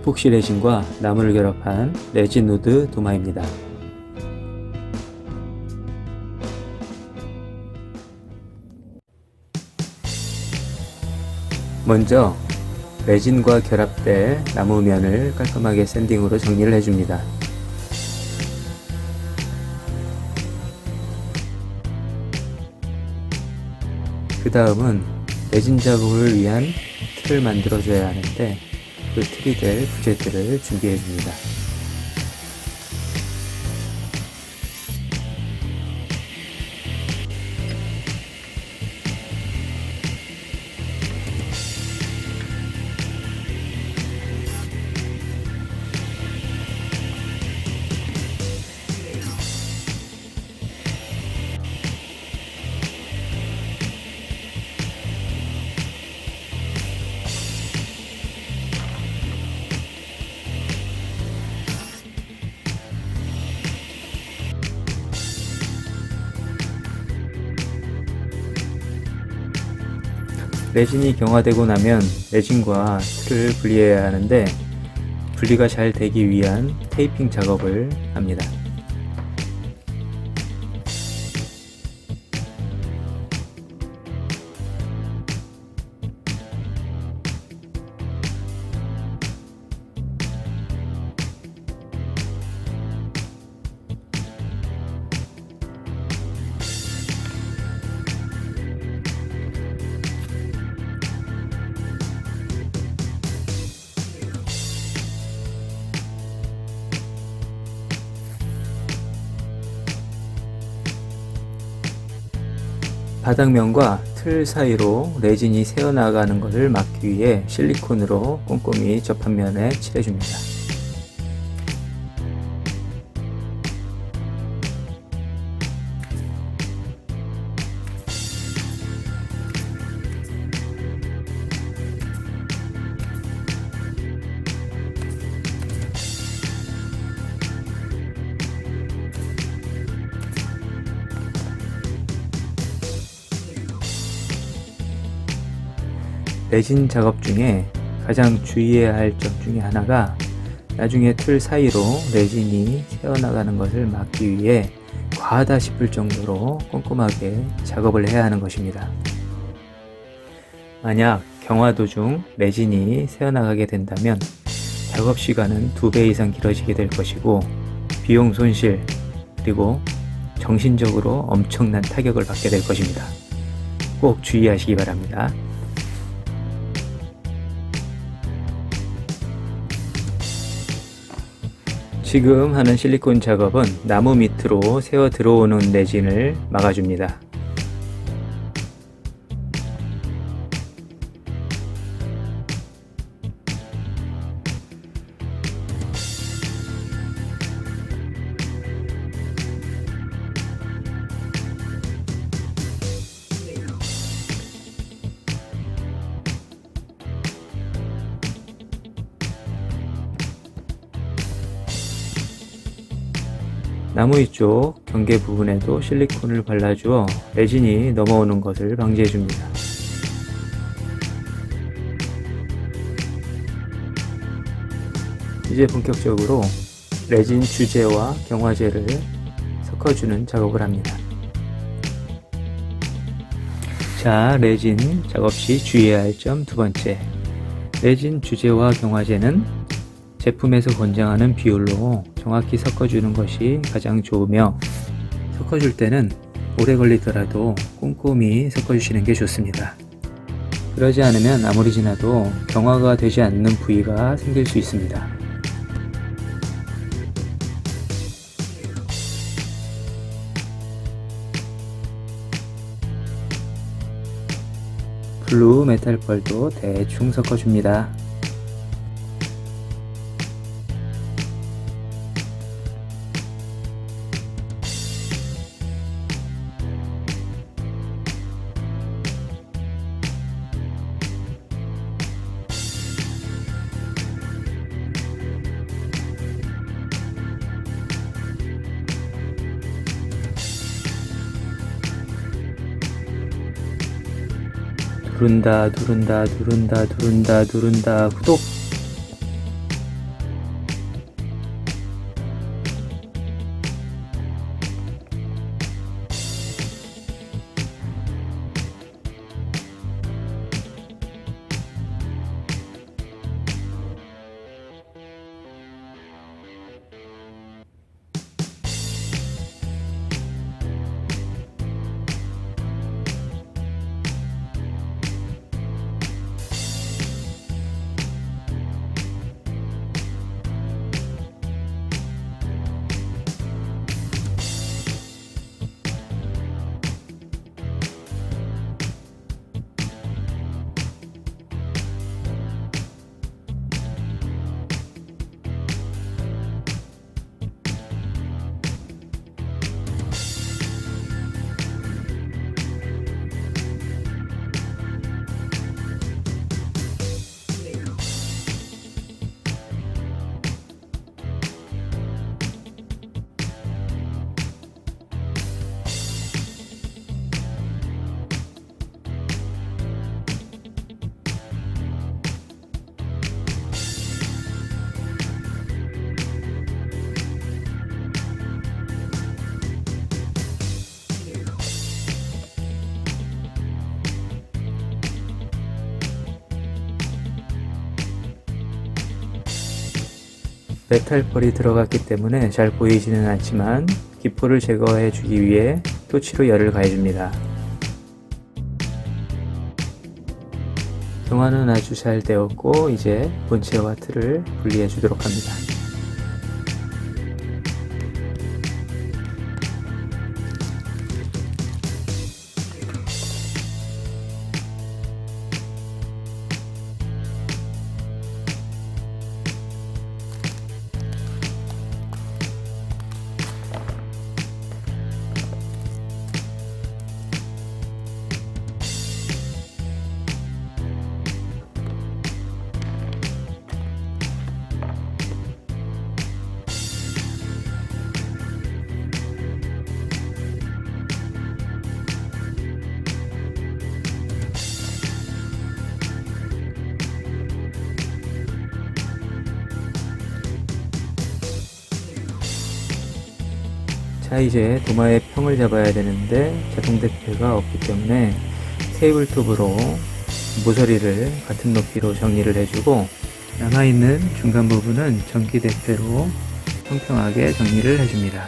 에폭시 레진과 나무를 결합한 레진 우드 도마입니다. 먼저 레진과 결합된 나무면을 깔끔하게 샌딩으로 정리를 해줍니다. 그 다음은 레진 작업을 위한 틀을 만들어줘야 하는데 그 틀이 될 부재들을 준비해 줍니다. 레진이 경화되고 나면 레진과 틀을 분리해야 하는데 분리가 잘 되기 위한 테이핑 작업을 합니다. 바닥면과 틀 사이로 레진이 새어나가는 것을 막기 위해 실리콘으로 꼼꼼히 접합면에 칠해줍니다. 레진 작업 중에 가장 주의해야 할 점 중에 하나가 나중에 틀 사이로 레진이 새어나가는 것을 막기 위해 과하다 싶을 정도로 꼼꼼하게 작업을 해야 하는 것입니다. 만약 경화 도중 레진이 새어나가게 된다면 작업 시간은 2배 이상 길어지게 될 것이고 비용 손실 그리고 정신적으로 엄청난 타격을 받게 될 것입니다. 꼭 주의하시기 바랍니다. 지금 하는 실리콘 작업은 나무 밑으로 새어 들어오는 레진을 막아줍니다. 나무 위쪽 경계 부분에도 실리콘을 발라주어 레진이 넘어오는 것을 방지해줍니다. 이제 본격적으로 레진 주재와 경화제를 섞어주는 작업을 합니다. 자, 레진 작업 시 주의해야 할 점 두 번째. 레진 주재와 경화제는 제품에서 권장하는 비율로 정확히 섞어주는 것이 가장 좋으며 섞어줄 때는 오래 걸리더라도 꼼꼼히 섞어주시는 게 좋습니다. 그러지 않으면 아무리 지나도 경화가 되지 않는 부위가 생길 수 있습니다. 블루 메탈 펄도 대충 섞어줍니다. 누른다 구독. 메탈펄이 들어갔기 때문에 잘 보이지는 않지만 기포를 제거해 주기 위해 토치로 열을 가해줍니다. 경화는 아주 잘 되었고 이제 본체와 틀을 분리해 주도록 합니다. 자, 이제 도마의 평을 잡아야 되는데 자동 대패가 없기 때문에 테이블톱으로 모서리를 같은 높이로 정리를 해주고 남아있는 중간 부분은 전기 대패로 평평하게 정리를 해줍니다.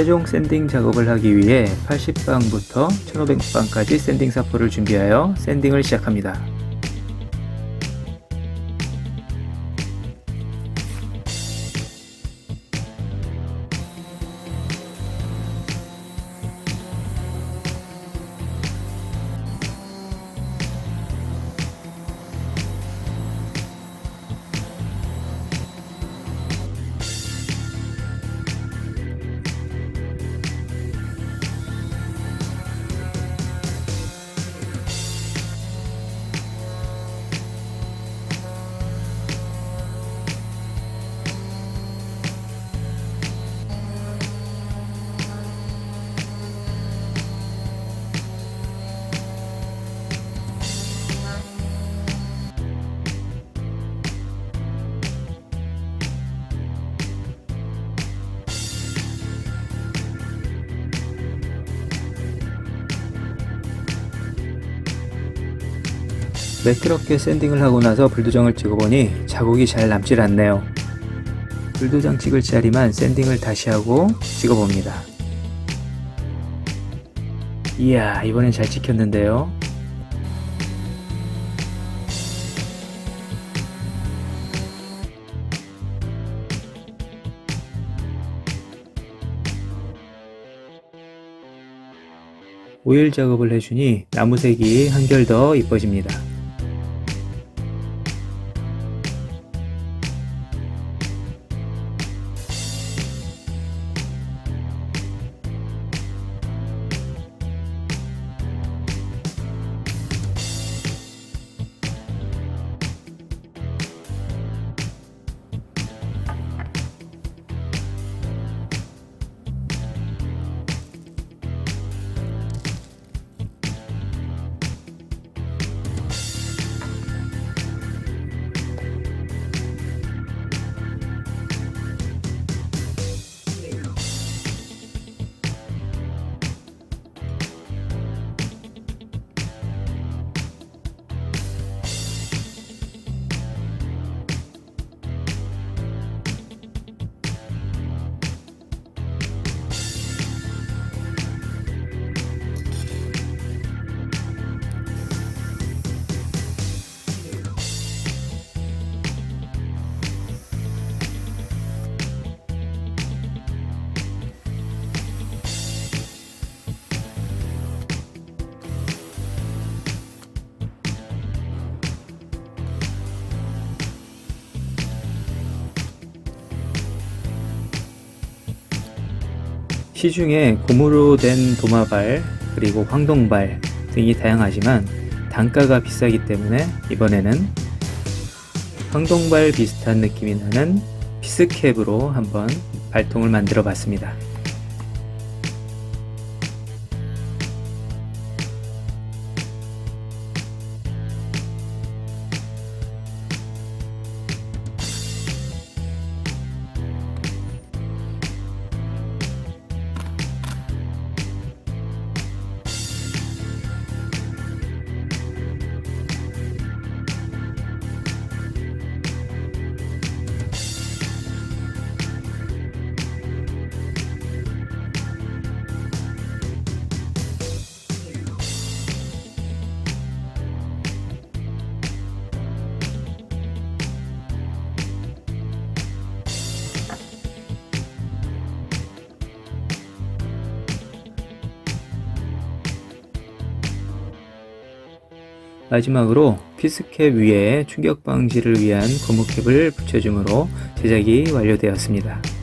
최종 샌딩 작업을 하기 위해 80방부터 1500방까지 샌딩 사포를 준비하여 샌딩을 시작합니다. 매끄럽게 샌딩을 하고 나서 불도장을 찍어보니 자국이 잘 남질 않네요. 불도장 찍을 자리만 샌딩을 다시 하고 찍어봅니다. 이야, 이번엔 잘 찍혔는데요. 오일 작업을 해주니 나무색이 한결 더 이뻐집니다. 시중에 고무로 된 도마발 그리고 황동발 등이 다양하지만 단가가 비싸기 때문에 이번에는 황동발 비슷한 느낌이 나는 피스캡으로 한번 발통을 만들어 봤습니다. 마지막으로 피스캡 위에 충격 방지를 위한 고무캡을 붙여줌으로 제작이 완료되었습니다.